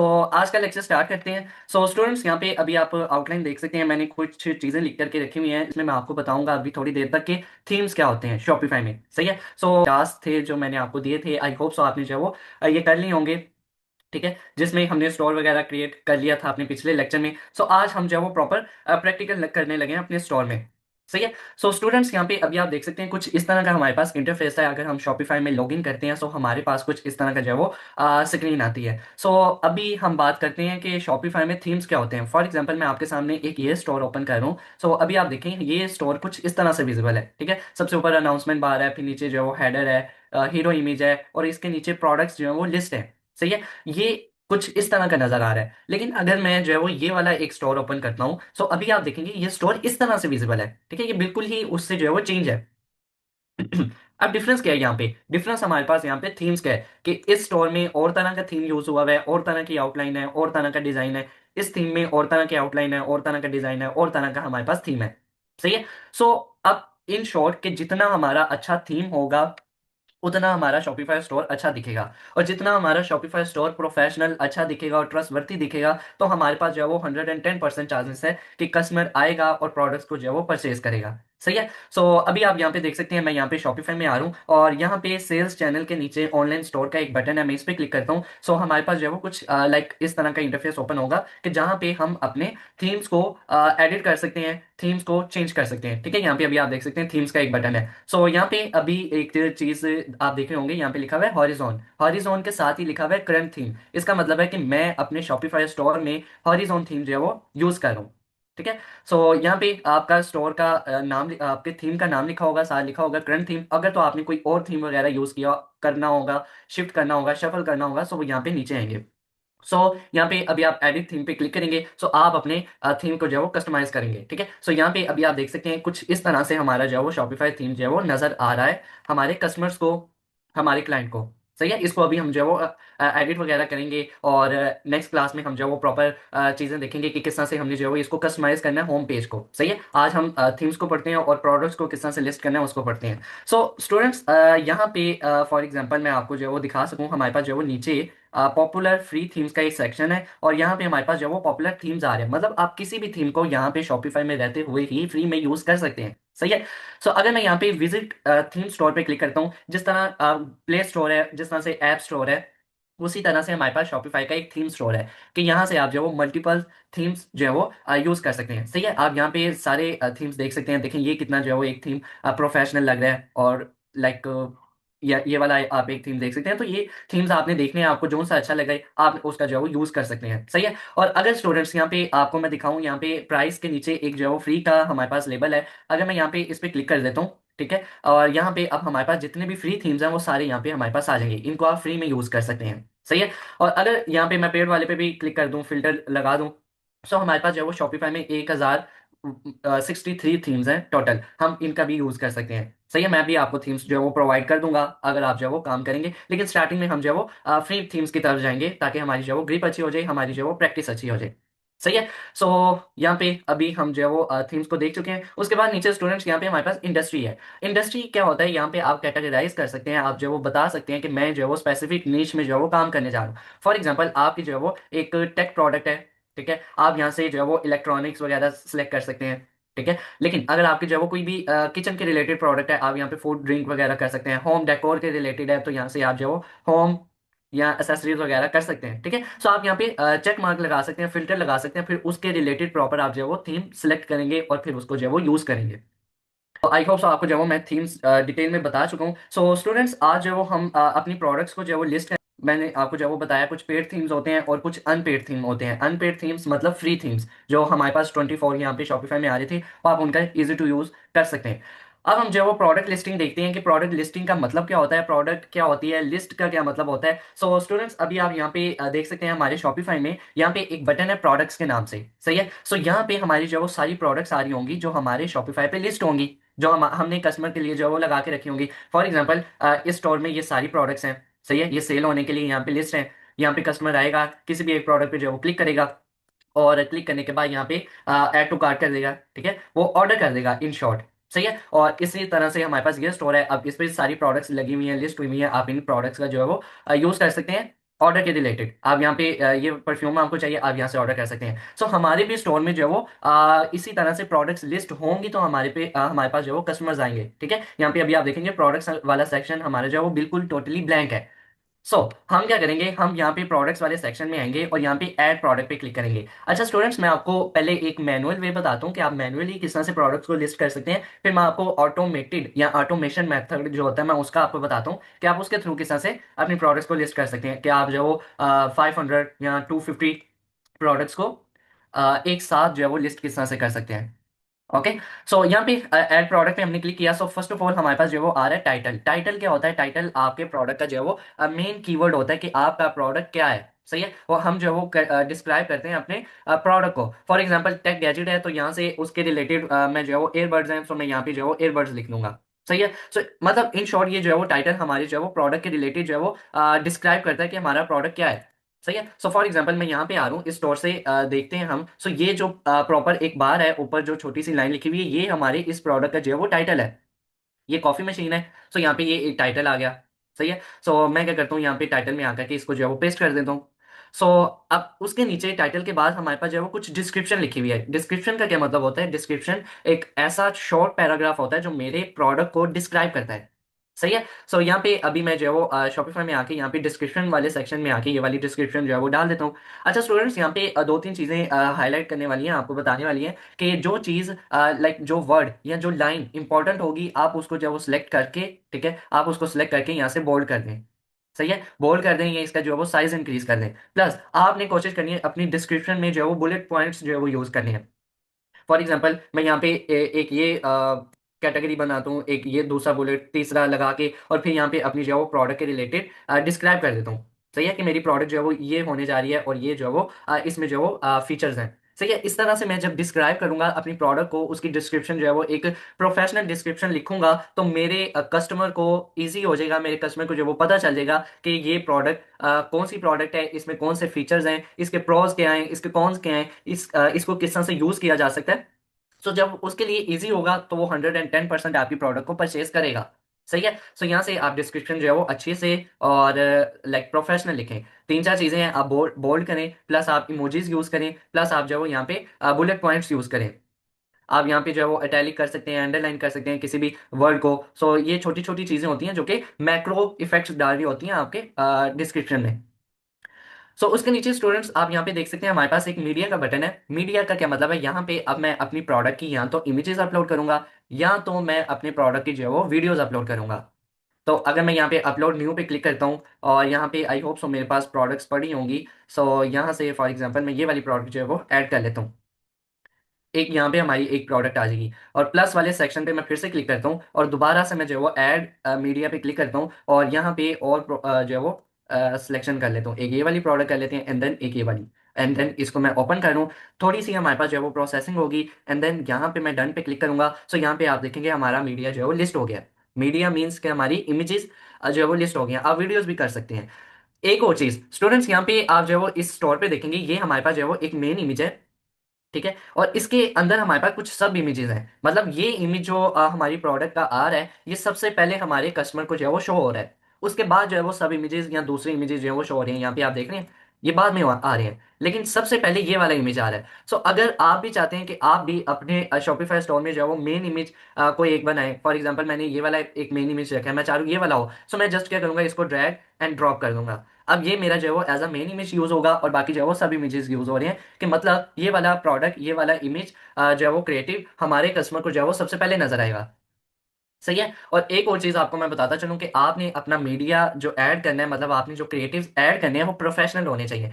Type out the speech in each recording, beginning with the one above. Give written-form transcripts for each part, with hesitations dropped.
तो आज का लेक्चर स्टार्ट करते हैं। सो स्टूडेंट्स, यहाँ पे अभी आप आउटलाइन देख सकते हैं। मैंने कुछ चीज़ें लिख करके रखी हुई हैं, इसमें मैं आपको बताऊंगा अभी थोड़ी देर तक के थीम्स क्या होते हैं शॉपिफाई में। सही है। सो टास्क थे जो मैंने आपको दिए थे, आई होप सो आपने जो है वो ये कर लिए होंगे। ठीक है, जिसमें हमने स्टोर वगैरह क्रिएट कर लिया था अपने पिछले लेक्चर में। सो आज हम जो है वो प्रॉपर प्रैक्टिकल करने लगे हैं अपने स्टोर में। सही है। सो स्टूडेंट्स, यहाँ पे अभी आप देख सकते हैं कुछ इस तरह का हमारे पास इंटरफेस है। अगर हम शॉपिफाई में लॉगिन करते हैं, सो हमारे पास कुछ इस तरह का जो है वो स्क्रीन आती है। सो अभी हम बात करते हैं कि शॉपिफाई में थीम्स क्या होते हैं। फॉर एग्जांपल, मैं आपके सामने एक ये स्टोर ओपन कर रहा हूँ। सो अभी आप देखें, ये स्टोर कुछ इस तरह से विजिबल है। ठीक है, सबसे ऊपर अनाउंसमेंट बार है, फिर नीचे जो है वो हेडर है, हीरो इमेज है, और इसके नीचे प्रोडक्ट्स जो है वो लिस्ट है। सही है। ये कुछ इस तरह का नजर आ रहा है। लेकिन अगर मैं जो है वो ये वाला एक स्टोर ओपन करता हूँ, सो अभी आप देखेंगे ये स्टोर इस तरह से विजिबल है। ठीक है, ये बिल्कुल ही उससे जो है वो चेंज है। अब डिफरेंस क्या है यहाँ पे? डिफरेंस हमारे पास यहाँ पे थीम्स का है कि इस स्टोर में और तरह का थीम यूज हुआ है, और तरह की आउटलाइन है, और तरह का डिजाइन है। इस थीम में और तरह की आउटलाइन है, और तरह का डिजाइन है, और तरह का हमारे पास थीम है। सही है। सो अब इन शॉर्ट के जितना हमारा अच्छा थीम होगा, उतना हमारा शॉपिफाई स्टोर अच्छा दिखेगा। और जितना हमारा शॉपिफाई स्टोर प्रोफेशनल अच्छा दिखेगा और ट्रस्टवर्दी दिखेगा, तो हमारे पास जो है वो 110% चांसेस है कि कस्टमर आएगा और प्रोडक्ट्स को जो है वो परचेज करेगा। सही है। सो अभी आप यहाँ पे देख सकते हैं, मैं यहाँ पे शॉपिफाई में आ रहा हूँ और यहाँ पे सेल्स चैनल के नीचे ऑनलाइन स्टोर का एक बटन है, मैं इस पे क्लिक करता हूँ। सो हमारे पास जो है वो कुछ लाइक इस तरह का इंटरफेस ओपन होगा कि जहाँ पे हम अपने थीम्स को एडिट कर सकते हैं, थीम्स को चेंज कर सकते हैं। ठीक है, यहाँ पे अभी आप देख सकते हैं थीम्स का एक बटन है। सो यहाँ पे अभी एक चीज आप देख रहे होंगे, यहाँ पे लिखा हुआ है हॉरिजॉन। हॉरिजॉन के साथ ही लिखा हुआ है करंट थीम। इसका मतलब है कि मैं अपने शॉपिफाई स्टोर में हॉरिजॉन थीम जो है वो यूज कर रहा हूँ। ठीक है। सो यहाँ पे आपका स्टोर का नाम, आपके थीम का नाम लिखा होगा, साथ लिखा होगा करंट थीम। अगर तो आपने कोई और थीम वगैरह यूज किया करना होगा, शिफ्ट करना होगा, शफल करना होगा, सो वो यहाँ पे नीचे आएंगे। सो यहाँ पे अभी आप एडिट थीम पे क्लिक करेंगे, सो आप अपने थीम को जो है वो कस्टमाइज करेंगे। ठीक है। सो यहाँ पे अभी आप देख सकते हैं कुछ इस तरह से हमारा जो है वो शॉपिफाई थीम जो है वो नजर आ रहा है हमारे कस्टमर्स को, हमारे क्लाइंट को। सही है। इसको अभी हम जो है वो एडिट वगैरह करेंगे, और नेक्स्ट क्लास में हम जो है वो प्रॉपर चीजें देखेंगे कि किस तरह से हमने जो है वो इसको कस्टमाइज करना है होम पेज को। सही है। आज हम थीम्स को पढ़ते हैं और प्रोडक्ट्स को किस तरह से लिस्ट करना है उसको पढ़ते हैं। सो स्टूडेंट्स, यहाँ पे फॉर एग्जांपल मैं आपको जो है वो दिखा सकूं, हमारे पास जो है वो नीचे पॉपुलर फ्री थीम्स का एक सेक्शन है, और यहाँ पे हमारे पास जो है वो पॉपुलर थीम्स आ रहे हैं। मतलब आप किसी भी थीम को यहाँ पे शॉपिफाई में रहते हुए ही फ्री में यूज कर सकते हैं। सही है। सो अगर मैं यहाँ पे विजिट थीम स्टोर पे क्लिक करता हूँ, जिस तरह प्ले स्टोर है, जिस तरह से ऐप स्टोर है, उसी तरह से हमारे पास शॉपिफाई का एक थीम स्टोर है कि यहाँ से आप जो है वो मल्टीपल थीम्स जो है वो यूज कर सकते हैं। सही है। आप यहाँ पे सारे थीम्स देख सकते हैं। देखें ये कितना जो है वो एक थीम प्रोफेशनल लग रहा है, और लाइक ये वाला आप एक थीम देख सकते हैं। तो ये थीम्स आपने देखने हैं, आपको जो सा अच्छा लगे आप उसका जो है वो यूज कर सकते हैं। सही है। और अगर स्टूडेंट्स यहाँ पे आपको मैं दिखाऊं, यहाँ पे प्राइस के नीचे एक जो है वो फ्री का हमारे पास लेबल है। अगर मैं यहाँ पे इस पे क्लिक कर देता हूँ, ठीक है, और यहाँ पे अब हमारे पास जितने भी फ्री थीम्स हैं वो सारे यहाँ पे हमारे पास आ जाएंगे। इनको आप फ्री में यूज कर सकते हैं। सही है। और अगर यहाँ पे मैं पेड वाले पे भी क्लिक कर दूं, फिल्टर लगा दूं, सो हमारे पास जो है वो शॉपिफाई में 1063 थीम्स हैं टोटल, हम इनका भी यूज कर सकते हैं। सही है। मैं भी आपको थीम्स जो है वो प्रोवाइड कर दूंगा अगर आप जो है वो काम करेंगे, लेकिन स्टार्टिंग में हम जो है वो फ्री थीम्स की तरफ जाएंगे ताकि हमारी जो है वो ग्रिप अच्छी हो जाए, हमारी जो है वो प्रैक्टिस अच्छी हो जाए। सही है। सो यहाँ पे अभी हम जो है वो थीम्स को देख चुके हैं। उसके बाद नीचे स्टूडेंट्स यहाँ पे हमारे पास इंडस्ट्री है। इंडस्ट्री क्या होता है, यहाँ पे आप कैटेगराइज कर सकते हैं। आप जो है वो बता सकते हैं कि मैं जो है वो स्पेसिफिक नीच में जो है वो काम करने जा रहा हूँ। फॉर एग्जांपल, आपकी जो है वो एक टेक प्रोडक्ट है। ठीक है, आप यहाँ से जो है वो इलेक्ट्रॉनिक्स वगैरह सेलेक्ट कर सकते हैं। ठीक है, लेकिन अगर आपकी जो है वो कोई भी किचन के रिलेटेड प्रोडक्ट है, आप यहाँ पे फूड ड्रिंक वगैरह कर सकते हैं। होम डेकोर के रिलेटेड है, तो यहाँ से आप जो है वो होम या एसेसरीज वगैरह कर सकते हैं। ठीक है। सो आप यहाँ पे चेक मार्क लगा सकते हैं, फिल्टर लगा सकते हैं, फिर उसके रिलेटेड प्रॉपर आप जो है वो थीम सेलेक्ट करेंगे और फिर उसको जो है वो यूज करेंगे। तो आई होप सो आपको जो है वो मैं थीम्स डिटेल में बता चुका हूँ। सो स्टूडेंट्स, आज जो है वो हम अपनी प्रोडक्ट्स को जो है वो लिस्ट, मैंने आपको जो है वो बताया कुछ पेड थीम्स होते हैं और कुछ अनपेड थीम होते हैं। अनपेड थीम्स मतलब फ्री थीम्स जो हमारे पास 24 यहाँ पे शॉपिफाई में आ रही थी, और आप उनका इजी टू यूज कर सकते हैं। अब हम जो है वो प्रोडक्ट लिस्टिंग देखते हैं कि प्रोडक्ट लिस्टिंग का मतलब क्या होता है, प्रोडक्ट क्या होती है, लिस्ट का क्या मतलब होता है। सो स्टूडेंट्स, अभी आप यहाँ पे देख सकते हैं हमारे शॉपिफाई में यहाँ पे एक बटन है प्रोडक्ट्स के नाम से। सही है। सो यहाँ पे हमारी जो है वो सारी प्रोडक्ट्स आ रही होंगी जो हमारे शॉपिफाई पे लिस्ट होंगी, जो हमने कस्टमर के लिए जो है वो लगा के रखी होंगी। फॉर एग्जाम्पल, इस स्टोर में ये सारी प्रोडक्ट्स हैं। सही है। ये सेल होने के लिए यहाँ पे लिस्ट है। यहाँ पे कस्टमर आएगा, किसी भी एक प्रोडक्ट पे जो है वो क्लिक करेगा, और क्लिक करने के बाद यहाँ पे ऐड टू कार्ट कर देगा। ठीक है, वो ऑर्डर कर देगा इन शॉर्ट। सही है। और इसी तरह से हमारे पास ये स्टोर है। अब इस पे सारी प्रोडक्ट्स लगी हुई हैं, लिस्ट हुई हुई है, आप इन प्रोडक्ट्स का जो है वो यूज कर सकते हैं। ऑर्डर के रिलेटेड आप यहाँ पे ये परफ्यूम आपको चाहिए, आप यहाँ से ऑर्डर कर सकते हैं। सो हमारे भी स्टोर में जो है वो इसी तरह से प्रोडक्ट्स लिस्ट होंगी, तो हमारे पास जो है वो कस्टमर्स आएंगे। ठीक है, यहाँ पे अभी आप देखेंगे प्रोडक्ट्स वाला सेक्शन हमारा जो है वो बिल्कुल टोटली ब्लैंक है। सो हम क्या करेंगे, हम यहाँ पे प्रोडक्ट्स वाले सेक्शन में आएंगे और यहाँ पे ऐड प्रोडक्ट पे क्लिक करेंगे। अच्छा स्टूडेंट्स, मैं आपको पहले एक मैनुअल वे बताता हूँ कि आप मैनुअली किस तरह से प्रोडक्ट्स को लिस्ट कर सकते हैं, फिर मैं आपको ऑटोमेटेड या ऑटोमेशन मेथड जो होता है मैं उसका आपको बताता हूँ कि आप उसके थ्रू किस तरह से अपनी प्रोडक्ट्स को लिस्ट कर सकते हैं, कि आप जो 500 या 250 प्रोडक्ट्स को एक साथ जो है वो लिस्ट किस तरह से कर सकते हैं। ओके, सो यहाँ पे ऐड प्रोडक्ट पे हमने क्लिक किया। सो फर्स्ट ऑफ ऑल हमारे पास जो है वो आ रहा है टाइटल। टाइटल क्या होता है, टाइटल आपके प्रोडक्ट का जो है वो मेन कीवर्ड होता है कि आपका प्रोडक्ट क्या है। सही है, और हम जो है वो डिस्क्राइब करते हैं अपने प्रोडक्ट को। फॉर एग्जांपल टेक गैजेट है, तो यहाँ से उसके रिलेटेड मैं जो है वो एयरबड्स हैं, तो मैं यहाँ पे जो है वो एयरबड्स लिख लूंगा। सही है, सो मतलब इन शॉर्ट ये जो है वो टाइटल हमारे जो है वो प्रोडक्ट के रिलेटेड जो है वो डिस्क्राइब करता है कि हमारा प्रोडक्ट क्या है। सही है, सो फॉर एग्जांपल मैं यहाँ पे आ रहा हूँ इस स्टोर से, देखते हैं हम। सो ये जो प्रॉपर एक बार है ऊपर जो छोटी सी लाइन लिखी हुई है, ये हमारे इस प्रोडक्ट का जो है वो टाइटल है। ये कॉफी मशीन है, सो यहाँ पे ये एक टाइटल आ गया। सही है, सो मैं क्या करता हूँ यहाँ पे टाइटल में आकर के इसको जो है वो पेस्ट कर देता हूँ। सो अब उसके नीचे टाइटल के बाद हमारे पास जो है वो कुछ डिस्क्रिप्शन लिखी हुई है। डिस्क्रिप्शन का क्या मतलब होता है, डिस्क्रिप्शन एक ऐसा शॉर्ट पैराग्राफ होता है जो मेरे प्रोडक्ट को डिस्क्राइब करता है। सही है, सो यहाँ पे अभी मैं जो है वो शॉपिफाई में आके यहाँ पे डिस्क्रिप्शन वाले सेक्शन में आके ये वाली डिस्क्रिप्शन जो है वो डाल देता हूँ। अच्छा स्टूडेंट्स, यहाँ पे दो तीन चीजें हाईलाइट करने वाली हैं, आपको बताने वाली हैं कि जो चीज लाइक जो वर्ड या जो लाइन इंपॉर्टेंट होगी आप उसको जो है वो सिलेक्ट करके, ठीक है, आप उसको सिलेक्ट करके यहाँ से बोल्ड कर दें। सही है, बोल्ड कर दें या इसका जो है वो साइज इंक्रीज कर दें। प्लस आपने कोशिश करनी है अपनी डिस्क्रिप्शन में जो है वो बुलेट पॉइंट्स जो है वो यूज करने हैं। फॉर एग्जाम्पल मैं यहाँ पे एक ये कैटेगरी बनाता हूँ, एक ये दूसरा बुलेट तीसरा लगा के, और फिर यहाँ पे अपनी जो है वो प्रोडक्ट के रिलेटेड डिस्क्राइब कर देता हूँ। सही है, कि मेरी प्रोडक्ट जो है वो ये होने जा रही है और ये जो है वो इसमें जो है वो फीचर्स हैं। सही है, इस तरह से मैं जब डिस्क्राइब करूंगा अपनी प्रोडक्ट को, उसकी डिस्क्रिप्शन जो है वो एक प्रोफेशनल डिस्क्रिप्शन लिखूंगा, तो मेरे कस्टमर को ईजी हो जाएगा, मेरे कस्टमर को जो वो पता चल जाएगा कि ये प्रोडक्ट कौन सी प्रोडक्ट है, इसमें कौन से फीचर्स हैं, इसके प्रोज क्या हैं, इसके कॉन्स क्या हैं, इसको किस तरह से यूज किया जा सकता है। सो जब उसके लिए इजी होगा तो वो 110% आपकी प्रोडक्ट को परचेज करेगा। सही है, सो यहाँ से आप डिस्क्रिप्शन जो है वो अच्छे से और लाइक प्रोफेशनल लिखें। तीन चार चीजें हैं, आप बोल्ड बोल्ड करें, प्लस आप इमोजीज यूज करें, प्लस आप जो है वो यहाँ पे बुलेट पॉइंट्स यूज करें। आप यहाँ पे जो है वो इटैलिक कर सकते हैं, अंडरलाइन कर सकते हैं किसी भी वर्ड को। सो ये छोटी छोटी चीजें होती हैं जो कि मैक्रो इफेक्ट्स डाल रही होती हैं आपके डिस्क्रिप्शन में। सो उसके नीचे स्टूडेंट्स आप यहाँ पे देख सकते हैं हमारे पास एक मीडिया का बटन है। मीडिया का क्या मतलब है, यहाँ पे अब मैं अपनी प्रोडक्ट की या तो इमेजेस अपलोड करूंगा, या तो मैं अपने प्रोडक्ट की जो है वो वीडियोस अपलोड करूंगा। तो अगर मैं यहाँ पे अपलोड न्यू पे क्लिक करता हूँ, और यहाँ पे आई होप सो मेरे पास प्रोडक्ट्स पड़ी होंगी। सो यहाँ से फॉर एग्जांपल मैं ये वाली प्रोडक्ट जो है वो ऐड कर लेता हूँ। एक यहाँ पे हमारी एक प्रोडक्ट आ जाएगी, और प्लस वाले सेक्शन पे मैं फिर से क्लिक करता हूँ और दोबारा से मैं जो है वो ऐड मीडिया पे क्लिक करता हूँ, और यहाँ पे और जो है वो सिलेक्शन कर लेता हूँ। एक ये वाली प्रोडक्ट कर लेते हैं, एंड देन एक ये वाली, एंड देन इसको मैं ओपन करूँ। थोड़ी सी हमारे पास जो है वो प्रोसेसिंग होगी, एंड देन यहाँ पे मैं डन पे क्लिक करूंगा। सो यहाँ पे आप देखेंगे हमारा मीडिया जो है वो लिस्ट हो गया। मीडिया मीन्स कि हमारी इमेजेस जो है वो लिस्ट हो गई हैं। आप वीडियोस भी कर सकते हैं। एक और चीज स्टूडेंट्स, यहाँ पे आप जो है वो इस स्टोर पे देखेंगे ये हमारे पास जो है वो एक मेन इमेज है। ठीक है, और इसके अंदर हमारे पास कुछ सब इमेजेस हैं। मतलब ये इमेज जो हमारी प्रोडक्ट का आ रहा है, ये सबसे पहले हमारे कस्टमर को जो है वो शो हो रहा है। उसके बाद जो है वो सब इमेजेस या दूसरे इमेजेस जो है वो शो हो रहे हैं, यहाँ पे आप देख रहे हैं, ये बाद में आ रहे हैं, लेकिन सबसे पहले ये वाला इमेज आ रहा है। सो अगर आप भी चाहते हैं कि आप भी अपने शॉपिफाई स्टोर में जो है वो मेन इमेज कोई एक बनाए, फॉर एग्जांपल मैंने ये वाला एक मेन इमेज रखा है, मैं चाह रहा हूँ ये वाला हो, सो मैं जस्ट क्या करूंगा, इसको ड्रैग एंड ड्रॉप कर दूंगा। अब ये मेरा जो है वो as a main image use होगा, और बाकी जो है वो सब इमेजेस यूज हो रहे हैं, कि मतलब ये वाला प्रोडक्ट, ये वाला इमेज जो है वो क्रिएटिव हमारे कस्टमर को जो है वो सबसे पहले नजर आएगा। सही है, और एक और चीज आपको मैं बताता चलूं कि आपने अपना मीडिया जो ऐड करना है, मतलब आपने जो क्रिएटिव ऐड करने हैं वो प्रोफेशनल होने चाहिए।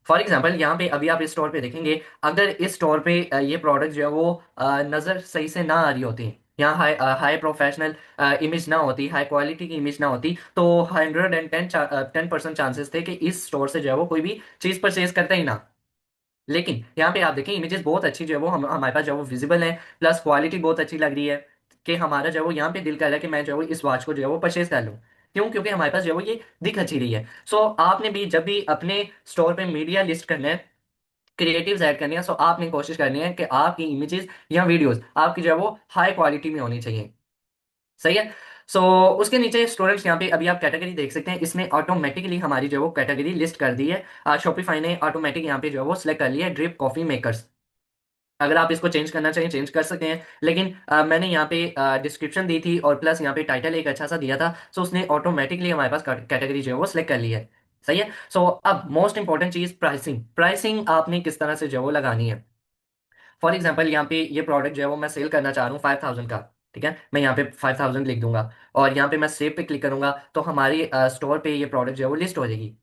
फॉर एग्जाम्पल यहाँ पे अभी आप इस स्टोर पे देखेंगे, अगर इस स्टोर पे ये प्रोडक्ट जो है वो नजर सही से ना आ रही होती, यहाँ हाई हाई प्रोफेशनल इमेज ना होती, हाई क्वालिटी की इमेज ना होती, तो 110% चांसेस थे कि इस स्टोर से जो है वो कोई भी चीज परचेज करता ही ना। लेकिन यहाँ पे आप देखें इमेजेस बहुत अच्छी जो है वो हमारे पास जो है वो विजिबल है, प्लस क्वालिटी बहुत अच्छी लग रही है, कि हमारा जो है वो यहाँ पे दिल कर रहा है कि मैं जो है वो इस वॉच को जो है वो परचेज कर लूँ। क्यों, क्योंकि हमारे पास जो है वो ये दिख अच्छी रही है। सो आपने भी जब भी अपने स्टोर पे मीडिया लिस्ट करना है, क्रिएटिव्स ऐड करनी है, सो आपने कोशिश करनी है कि आपकी इमेजेस या वीडियोस आपकी जो है वो हाई क्वालिटी में होनी चाहिए। सही है, सो उसके नीचे स्टूडेंट्स यहाँ पे अभी आप कैटेगरी देख सकते हैं, इसने ऑटोमेटिकली हमारी जो है वो कैटेगरी लिस्ट कर दी है। शॉपिफाई ने ऑटोमेटिक यहाँ पे जो है वो सिलेक्ट कर लिया है ड्रिप कॉफी मेकर्स। अगर आप इसको चेंज करना चाहिए चेंज कर सकते हैं, लेकिन मैंने यहाँ पे डिस्क्रिप्शन दी थी और प्लस यहाँ पे टाइटल एक अच्छा सा दिया था, सो उसने ऑटोमेटिकली हमारे पास कैटेगरी जो है वो सिलेक्ट कर ली है। सही है। सो अब मोस्ट इंपॉर्टेंट चीज प्राइसिंग, प्राइसिंग आपने किस तरह से जो है वो लगानी है। फॉर एग्जाम्पल यहाँ पे ये प्रोडक्ट जो है वो मैं सेल करना चाह रहा हूँ 5000 का। ठीक है, मैं यहाँ पे 5000 लिख दूंगा और यहाँ पे मैं सेव पे क्लिक करूंगा तो हमारी स्टोर पे ये प्रोडक्ट जो है वो लिस्ट हो जाएगी।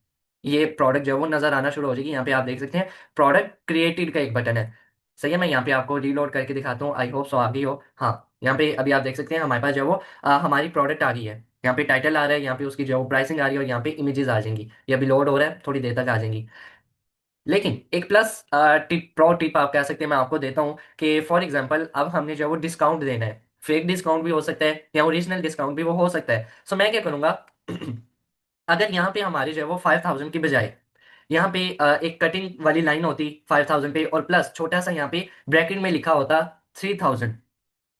ये प्रोडक्ट जो है वो नजर आना शुरू हो जाएगी। यहाँ पे आप देख सकते हैं प्रोडक्ट क्रिएटेड का एक बटन है। सही है, मैं यहाँ पे आपको रीलोड करके दिखाता हूँ, आई होप सो आ गई हो। हाँ, यहाँ पे अभी आप देख सकते हैं हमारे पास जो है वो हमारी प्रोडक्ट आ गई है। यहाँ पे टाइटल आ रहा है, यहाँ पे उसकी जो है वो प्राइसिंग आ रही है और यहाँ पे इमेजेस आ जाएंगी। ये अभी लोड हो रहा है, थोड़ी देर तक आ जाएंगी। लेकिन एक प्लस टिप, प्रो टिप आप कह सकते हैं, मैं आपको देता हूँ कि फॉर एग्जांपल अब हमने जो है वो डिस्काउंट देना है, फेक डिस्काउंट भी हो सकता है या ओरिजिनल डिस्काउंट भी वो हो सकता है। सो मैं क्या करूंगा अगर यहाँ पे हमारी जो है वो 5000 की बजाय यहाँ पे एक कटिंग वाली लाइन होती 5000 पे और प्लस छोटा सा यहाँ पे ब्रैकेट में लिखा होता 3000,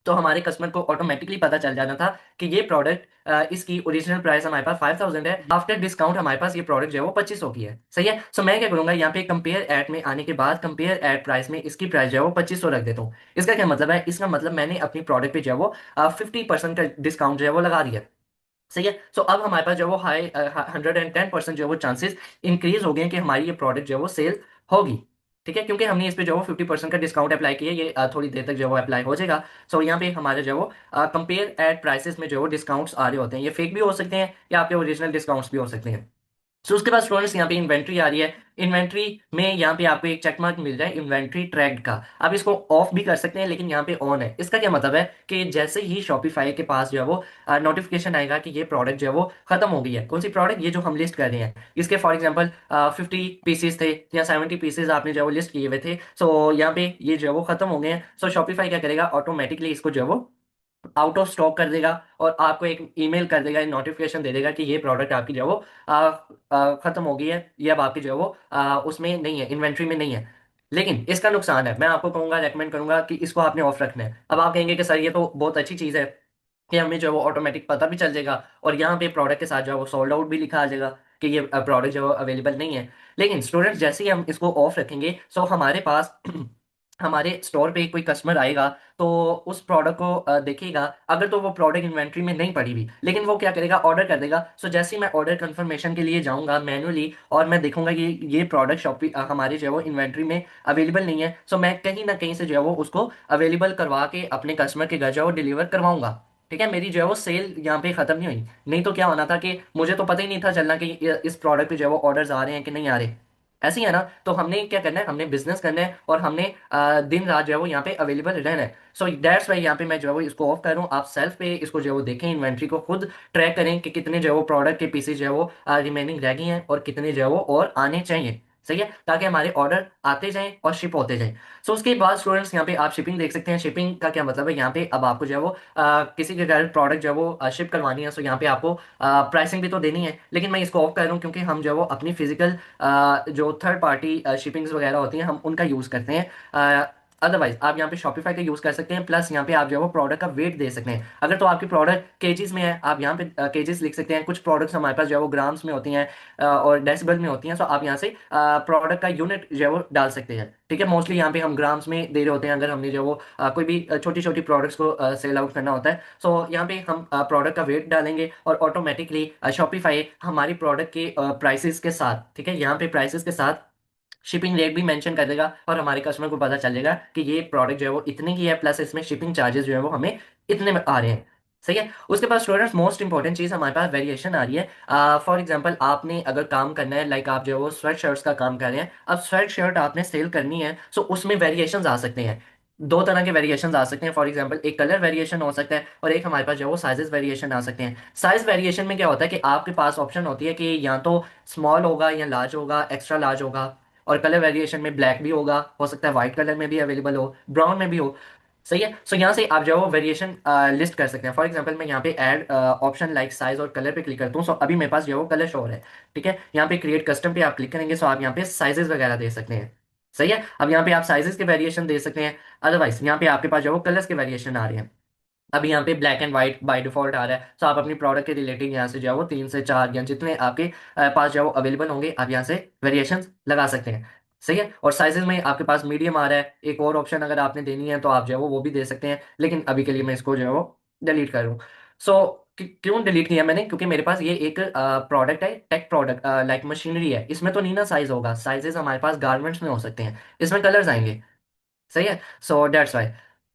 तो हमारे कस्टमर को ऑटोमेटिकली पता चल जाना था कि ये प्रोडक्ट इसकी ओरिजिनल प्राइस हमारे पास 5000 है, आफ्टर डिस्काउंट हमारे पास ये प्रोडक्ट जो है वो 2500 की है। सही है। सो मैं क्या करूंगा यहाँ पे कंपेयर एड में आने के बाद कंपेयर एड प्राइस में इसकी प्राइस जो है वो 2500 रख देता हूँ। इसका क्या मतलब है, इसका मतलब मैंने अपनी प्रोडक्ट पे जो है वो 50% का डिस्काउंट जो है वो लगा दिया। सही है। सो अब हमारे पास जो है वो हाई 110% जो है वो चांसेस इंक्रीज हो गए हैं कि हमारी ये प्रोडक्ट जो है वो सेल होगी। ठीक है, क्योंकि हमने इस पे जो है वो 50% का डिस्काउंट अप्लाई किया है, ये थोड़ी देर तक जो है वो अप्लाई हो जाएगा। सो यहाँ पे हमारे जो है वो कंपेयर एट प्राइसेस में जो है वो डिस्काउंट्स आ रहे होते हैं, ये फेक भी हो सकते हैं या आपके ओरिजिनल डिस्काउंट्स भी हो सकते हैं। सो उसके बाद स्टूडेंट्स यहाँ पे इन्वेंट्री आ रही है। इन्वेंट्री में यहाँ पे आपको एक चेक मार्क मिल जाए इन्वेंट्री ट्रैक्ड का, आप इसको ऑफ भी कर सकते हैं लेकिन यहाँ पे ऑन है। इसका क्या मतलब है कि जैसे ही शॉपिफाई के पास जो है वो नोटिफिकेशन आएगा कि ये प्रोडक्ट जो है वो खत्म हो गई है, कौन सी प्रोडक्ट, ये जो हम लिस्ट कर रहे हैं इसके फॉर एग्जाम्पल 50 पीसेस थे या 70 पीसेस आपने जो है वो लिस्ट किए हुए थे, सो यहाँ पे ये जो है वो खत्म हो गए हैं। सो शॉपिफाई क्या करेगा, ऑटोमेटिकली इसको जो है वो आउट ऑफ स्टॉक कर देगा और आपको एक ईमेल कर देगा, नोटिफिकेशन दे देगा कि ये प्रोडक्ट आपकी जो है वो खत्म हो गई है, ये अब आपकी जो है वो उसमें नहीं है, इन्वेंट्री में नहीं है। लेकिन इसका नुकसान है, मैं आपको कहूंगा रेकमेंड करूंगा कि इसको आपने ऑफ रखना है। अब आप कहेंगे कि सर ये तो बहुत अच्छी चीज़ है कि हमें जो है वो ऑटोमेटिक पता भी चल जाएगा और यहाँ पे प्रोडक्ट के साथ जो है वो सोल्ड आउट भी लिखा आ जाएगा कि ये प्रोडक्ट जो है अवेलेबल नहीं है। लेकिन स्टूडेंट्स जैसे ही हम इसको ऑफ रखेंगे सो हमारे पास हमारे स्टोर पे कोई कस्टमर आएगा तो उस प्रोडक्ट को देखेगा, अगर तो वो प्रोडक्ट इन्वेंट्री में नहीं पड़ी हुई, लेकिन वो क्या करेगा, ऑर्डर कर देगा। सो जैसे ही मैं ऑर्डर कंफर्मेशन के लिए जाऊंगा मैन्युअली और मैं देखूंगा कि ये प्रोडक्ट शॉपी हमारे जो है वो इन्वेंट्री में अवेलेबल नहीं है, सो मैं कहीं ना कहीं से जो है वो उसको अवेलेबल करवा के अपने कस्टमर के घर जो है वो डिलीवर करवाऊंगा। ठीक है, मेरी जो है वो सेल यहाँ पे खत्म नहीं हुई। नहीं तो क्या होना था कि मुझे तो पता ही नहीं था चलना कि इस प्रोडक्ट पे जो है वो ऑर्डर्स आ रहे हैं कि नहीं आ रहे। ऐसे ही है ना, तो हमने क्या करना है, हमने बिजनेस करना है और हमने दिन रात जो है वो यहाँ पे अवेलेबल रहना है। सो दैट्स वाई यहाँ पे मैं जो है वो इसको ऑफ कर रहा हूँ। आप सेल्फ पे इसको जो है वो देखें, इन्वेंट्री को खुद ट्रैक करें कि कितने जो है वो प्रोडक्ट के पीसेज जो है वो रिमेनिंग रह गई हैं और कितने जो है वो और आने चाहिए। सही है, ताकि हमारे ऑर्डर आते जाएं और शिप होते जाएं। सो उसके बाद स्टूडेंट्स यहाँ पे आप शिपिंग देख सकते हैं। शिपिंग का क्या मतलब है, यहाँ पे अब आपको जो है वो किसी के घर प्रोडक्ट जो है वो शिप करवानी है, सो यहाँ पे आपको प्राइसिंग भी तो देनी है, लेकिन मैं इसको ऑफ कर रहा हूँ क्योंकि हम जो है वो अपनी फिजिकल जो थर्ड पार्टी शिपिंग्स वगैरह होती हैं हम उनका यूज़ करते हैं। अदरवाइज आप यहाँ पे शॉपिफाई का यूज़ कर सकते हैं, प्लस यहाँ पे आप जो है वो प्रोडक्ट का वेट दे सकते हैं। अगर तो आपकी प्रोडक्ट केजीज में है आप यहाँ पे केजीज लिख सकते हैं। कुछ प्रोडक्ट्स हमारे पास जो है वो ग्राम्स में होती हैं और डेसिबल में होती हैं, सो आप यहाँ से प्रोडक्ट का यूनिट जो है वो डाल सकते हैं। ठीक है, मोस्टली यहाँ पे हम ग्राम्स में दे रहे होते हैं अगर हमने जो है वो कोई भी छोटी छोटी प्रोडक्ट्स को सेल आउट करना होता है। सो यहाँ पे हम प्रोडक्ट का वेट डालेंगे और ऑटोमेटिकली शॉपिफाई हमारी प्रोडक्ट के प्राइसेस के साथ, ठीक है, यहाँ पे प्राइसेस के साथ शिपिंग रेट भी मेंशन कर देगा और हमारे कस्टमर को पता चल जाएगा कि ये प्रोडक्ट जो है वो इतने की है, प्लस इसमें शिपिंग चार्जेस जो है वो हमें इतने में आ रहे हैं। सही है। उसके बाद स्टूडेंट्स मोस्ट इंपॉर्टेंट चीज हमारे पास वेरिएशन आ रही है। फॉर एग्जांपल आपने अगर काम करना है, लाइक आप जो है वो स्वेट शर्ट्स का काम कर रहे हैं, अब स्वेट शर्ट आपने सेल करनी है, सो उसमें वेरिएशंस आ सकते हैं। दो तरह के वेरिएशंस आ सकते हैं। फॉर एग्जांपल एक कलर वेरिएशन हो सकता है और एक हमारे पास जो है वो साइजेस वेरिएशन आ सकते हैं। साइज वेरिएशन में क्या होता है कि आपके पास ऑप्शन होती है कि या तो स्मॉल होगा या लार्ज होगा, एक्स्ट्रा लार्ज होगा। और कलर वेरिएशन में ब्लैक भी होगा, हो सकता है व्हाइट कलर में भी अवेलेबल हो, ब्राउन में भी हो। सही है। सो यहाँ से आप जो है वो वेरिएशन लिस्ट कर सकते हैं। फॉर एग्जांपल मैं यहाँ पे ऐड ऑप्शन लाइक साइज और कलर पे क्लिक करता हूँ, सो अभी मेरे पास जो है वो कलर शो हो रहा है। ठीक है, यहाँ पे क्रिएट कस्टम पे आप क्लिक करेंगे, सो आप यहाँ पे साइजेस वगैरह दे सकते हैं। सही है, अब यहाँ पे आप साइजेस के वेरिएशन दे सकते हैं। अदरवाइज यहाँ पे आपके पास जो है वो कलर्स के वेरिएशन आ रहे हैं। अभी यहाँ पे black and white by default आ रहा है, तो आप अपनी प्रोडक्ट के रिलेटेड यहाँ से जो है वो 3 से 4 या जितने आपके पास जो है वो अवेलेबल होंगे, आप यहाँ से वेरिएशन लगा सकते हैं। सही है। और साइजेस में आपके पास मीडियम आ रहा है, एक और ऑप्शन अगर आपने देनी है तो आप जो है वो भी दे सकते हैं, लेकिन अभी के लिए मैं इसको जो है वो डिलीट करूँ। सो क्यों डिलीट किया मैंने, क्योंकि मेरे पास ये एक प्रोडक्ट है, टेक प्रोडक्ट लाइक मशीनरी है, इसमें तो नहीं ना साइज होगा, साइजेस हमारे पास गारमेंट्स में हो सकते हैं, इसमें कलर्स आएंगे। सही है। So that's why.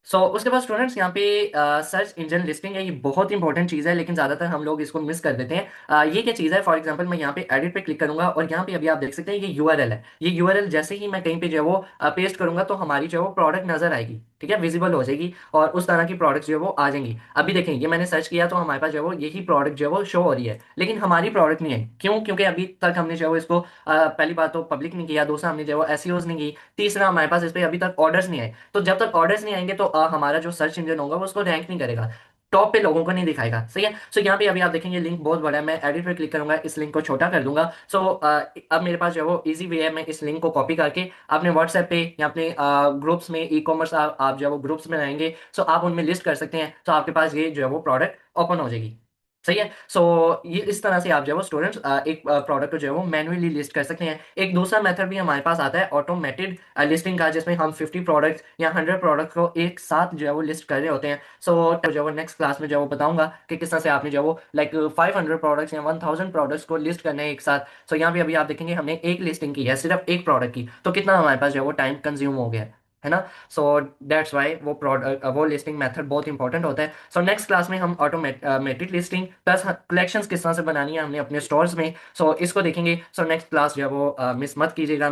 सो उसके बाद स्टूडेंट्स यहाँ पे सर्च इंजन लिस्टिंग है, ये बहुत इंपॉर्टेंट चीज़ है, लेकिन ज़्यादातर हम लोग इसको मिस कर देते हैं। ये क्या चीज़ है, फॉर एग्जांपल मैं यहाँ पे एडिट पे क्लिक करूंगा और यहाँ पे अभी आप देख सकते हैं ये यूआरएल है। ये यूआरएल जैसे ही मैं कहीं पे जो है वो पेस्ट करूंगा तो हमारी जो है वो प्रोडक्ट नजर आएगी, ठीक है, विजिबल हो जाएगी, और उस तरह की प्रोडक्ट जो है वो आ जाएंगी। अभी देखें, ये मैंने सर्च किया तो हमारे पास जो है वो यही प्रोडक्ट जो है वो शो हो रही है, लेकिन हमारी प्रोडक्ट नहीं है। क्यों? क्योंकि अभी तक हमने जो है वो इसको पहली बात तो पब्लिक नहीं किया, दूसरा हमने जो है वो एसईओज नहीं की, तीसरा हमारे पास इस पे अभी तक ऑर्डर्स नहीं आए। तो जब तक ऑर्डर्स नहीं आएंगे तो हमारा जो सर्च इंजन होगा वो उसको रैंक नहीं करेगा, टॉप पे लोगों को नहीं दिखाएगा। सही है। सो यहाँ पे अभी आप देखेंगे लिंक बहुत बड़ा है, मैं एडिट पे क्लिक करूंगा, इस लिंक को छोटा कर दूंगा। सो अब मेरे पास जो है वो इजी वे है, मैं इस लिंक को कॉपी करके अपने व्हाट्सएप पे या अपने ग्रुप्स में, ई कॉमर्स आप जो है वो ग्रुप्स में रहेंगे, सो आप उनमें लिस्ट कर सकते हैं, तो आपके पास ये जो है वो प्रोडक्ट ओपन हो जाएगी। सही है। सो ये इस तरह से आप जो है वो स्टूडेंट्स एक प्रोडक्ट को जो है वो मैन्युअली लिस्ट कर सकते हैं। एक दूसरा मेथड भी हमारे पास आता है ऑटोमेटेड लिस्टिंग का, जिसमें हम 50 प्रोडक्ट्स या 100 प्रोडक्ट को एक साथ जो है वो लिस्ट कर रहे होते हैं। सो जो है वो नेक्स्ट क्लास में जो है वो बताऊंगा कि किस तरह से आपने जो है वो लाइक 500 प्रोडक्ट्स या 1000 प्रोडक्ट्स को लिस्ट करने हैं एक साथ। सो यहाँ पे अभी आप देखेंगे हमने एक लिस्टिंग की है सिर्फ एक प्रोडक्ट की, तो कितना हमारे पास जो है वो टाइम कंज्यूम हो गया है ना। सो दैट्स वाई वो प्रोडक्ट वो लिस्टिंग मेथड बहुत इंपॉर्टेंट होता है। सो नेक्स्ट क्लास में हम ऑटोमेटिक लिस्टिंग प्लस कलेक्शंस किस तरह से बनानी है हमने अपने स्टोर्स में, सो इसको देखेंगे। सो नेक्स्ट क्लास जो है वो मिस मत कीजिएगा।